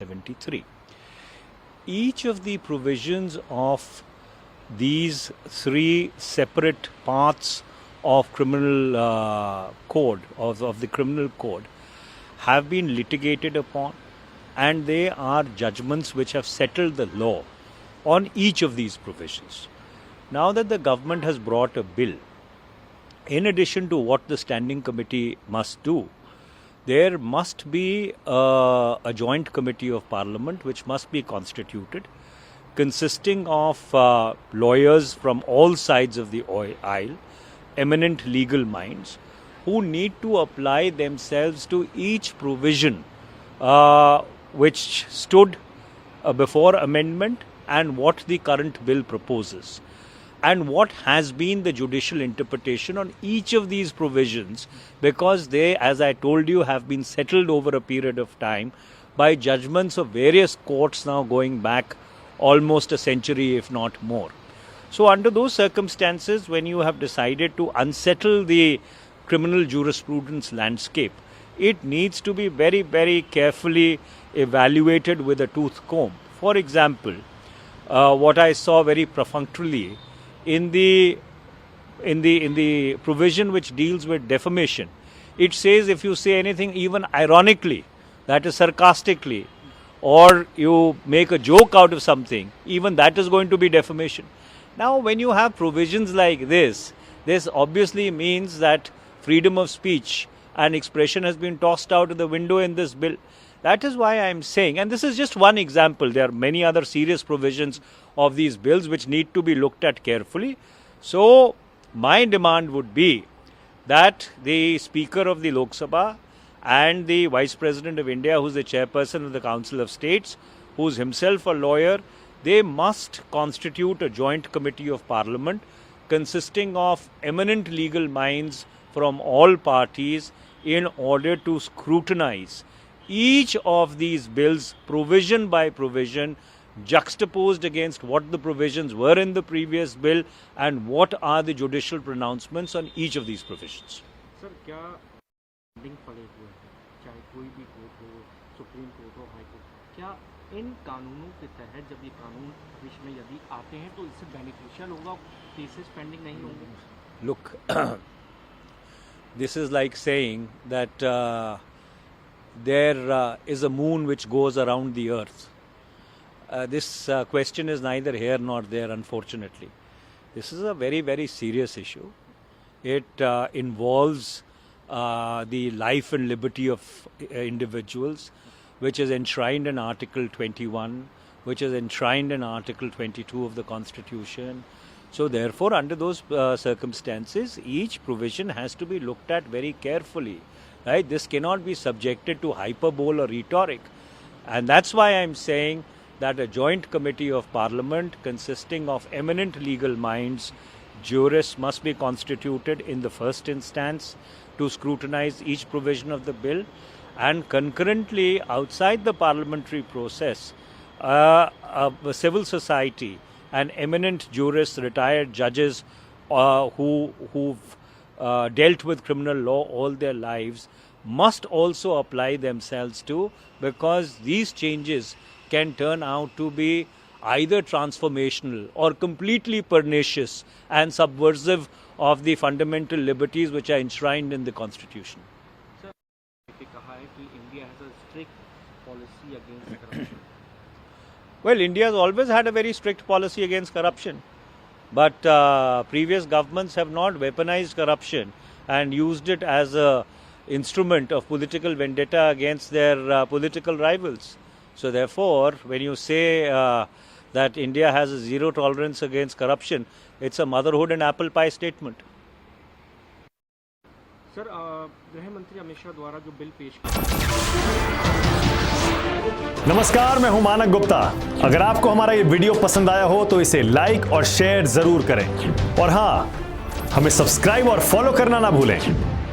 1973. Each of the provisions of these three separate parts of criminal code, of the criminal code, have been litigated upon, and they are judgments which have settled the law on each of these provisions. Now that the government has brought a bill, in addition to what the standing committee must do, there must be a joint committee of parliament which must be constituted, consisting of lawyers from all sides of the aisle, eminent legal minds, who need to apply themselves to each provision which stood before amendment and what the current bill proposes, and what has been the judicial interpretation on each of these provisions, because they, as I told you, have been settled over a period of time by judgments of various courts now going back almost a century, if not more. So under those circumstances, when you have decided to unsettle the criminal jurisprudence landscape, it needs to be very, very carefully evaluated with a tooth comb. For example, what I saw very perfunctorily in the provision which deals with defamation, it says if you say anything even ironically, that is sarcastically, or you make a joke out of something, even that is going to be defamation. Now, when you have provisions like this obviously means that freedom of speech and expression has been tossed out of the window in this bill. That is why I am saying, and this is just one example, there are many other serious provisions of these bills which need to be looked at carefully. So, my demand would be that the Speaker of the Lok Sabha and the Vice President of India, who is the Chairperson of the Council of States, who is himself a lawyer, they must constitute a joint committee of parliament consisting of eminent legal minds from all parties in order to scrutinize each of these bills provision by provision, juxtaposed against what the provisions were in the previous bill and what are the judicial pronouncements on each of these provisions. Sir, क्या pending पड़े हुए हैं, चाहे कोई भी court हो, supreme court हो, high court, क्या इन कानूनों के तहत जब ये कानून विश्व में यदि आते हैं तो इससे बेनिफिशियल होगा, केसेस पेंडिंग नहीं होंगे? Look, this is like saying that there is a moon which goes around the earth. This question is neither here nor there, unfortunately. This is a very, very serious issue. It involves the life and liberty of individuals, which is enshrined in Article 21, which is enshrined in Article 22 of the Constitution. So therefore, under those circumstances, each provision has to be looked at very carefully. Right? This cannot be subjected to hyperbole or rhetoric. And that's why I'm saying that a joint committee of parliament consisting of eminent legal minds, jurists, must be constituted in the first instance to scrutinize each provision of the bill, and concurrently outside the parliamentary process, civil society and eminent jurists, retired judges who've dealt with criminal law all their lives must also apply themselves to, because these changes can turn out to be either transformational or completely pernicious and subversive of the fundamental liberties which are enshrined in the Constitution. Sir, kaha hai ki India has a strict policy against corruption. Well, India has always had a very strict policy against corruption, but previous governments have not weaponized corruption and used it as a instrument of political vendetta against their political rivals. So therefore, when you say that India has a zero tolerance against corruption, it's a motherhood and apple pie statement. Sir, गृह मंत्री अमित शाह द्वारा जो bill पेश नमस्कार, मैं हूं मानक गुप्ता। अगर आपको हमारा ये वीडियो पसंद आया हो तो इसे लाइक और शेयर जरूर करें, और हां, हमें सब्सक्राइब और फॉलो करना ना भूलें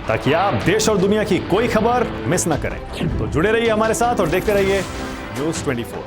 ताकि आप देश और दुनिया की कोई खबर मिस ना करें। तो जुड़े रहिए हमारे साथ और देखते रहिए News24।